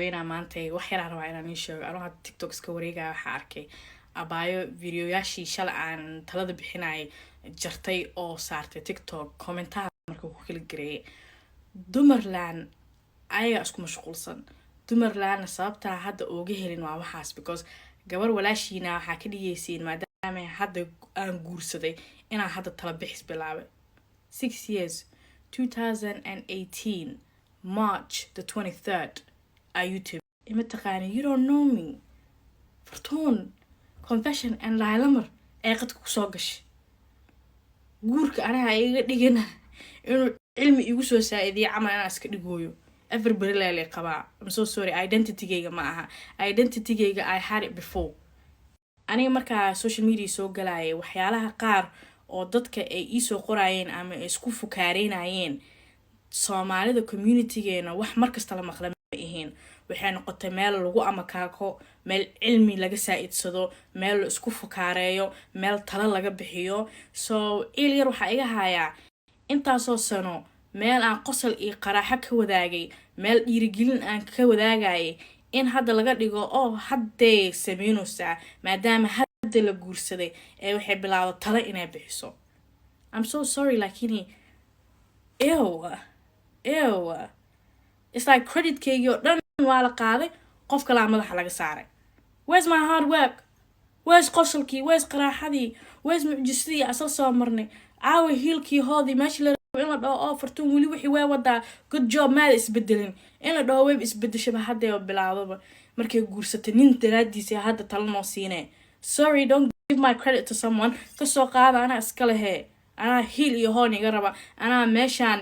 wayna maantay wax yar aan rabaa inaan ii sheego anoo hadda TikTok iska wareegaya waxaa arkay abaayo videoyaashii shalay aan talada bixinayay jartay oo saartay TikTok commentaar markuu ku kala gareeyay dumarlaan ayaga isku mashquulsan dumarlaan sababta hadda ooga helin waa waxaas because gabar walaashiina waxaa ka dhigaysiin maadaama hadda aan guursaday inaan hadda tala bixis bilaabay 6 years 2018 March the 23rd YouTube ima taqaani you don't know me Fortune confession and lailamar ee qadka ku soo gashay guurka anaga iga dhigana inuu cilmi igu soo saacidiyo camal inaan iska dhigooyo everybody leele qabaa I'm so sorry identity-gayga ma aha identity-gayga I had it before aniga markaa social media soo galay waxyaalaha qaar oo dadka ay ii soo qorayeen ama isku fukaareynayeen Soomaalida community-geena wax markasta la maqla ahayn waxay noqotay meel lagu amakaako meel cilmi laga saacidsado meel isku fukaareeyo meel tala laga bixiyo so ilyar waxa iga haya intaasoo sano meel aan qosol iyo qaraaxo ka wadaagay meel dhiirigelin aan ka wadaagay in hadda laga dhigo oo hadday sameynaysaa maadaama hadda la guursaday ee waxay bilaawday tala inay bixiso I'm so sorry lakini ew it's like credit kaygi oo dhan waa la qaaday qof kale madaxa laga saaray where's my hard work where's qosolkii where's qaraaxadii where's mucjisadii asal soo marnay aawa hiilkii hoodii meeshii la in la dhaho oo Fortune wali wixii way wadaa good job maad isbedelin in la dhaho way isbedeshaba hadda oo bilaawdaba markay guursatay nin daraadiisa hadda talo noo siinay sorry don't give my credit to someone ka soo qaada ana iska lehe ana hiil iyo hoon iga raba ana meeshaan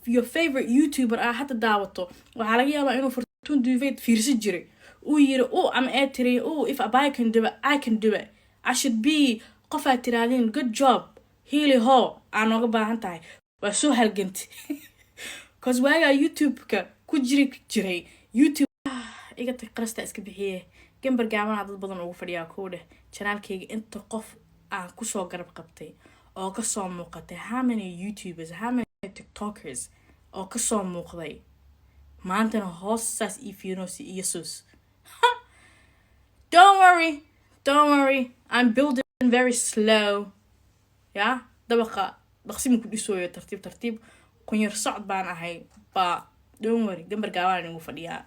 your favorite YouTuber hadda daawato waxa laga yaabaa inuu Fortune duvet fiirsi jiray uu yiri am etri if a buy can do it I can do it I should be qof aad tiraadeen good job heely ho aan uga baahan tahay waa soo halganti cause waaga YouTube-ka ku jiray YouTube iga tag qarasta iska bixiye gambar gaaban dad badan ugu fadhiyaa koodhe channel-kayga inta qof aan ku soo garab qabtay oo ka soo muuqatay how many YouTubers how many TikTokers oo ka soo muuqday maantana hoosaas ifiinosi Jesus don't worry I'm building very slow yeah dabaqa dhaqsimu ku dhisooyo tartiib kun yar socod baan ahay ba don't worry gambar gaabaan ugu fadhiyaa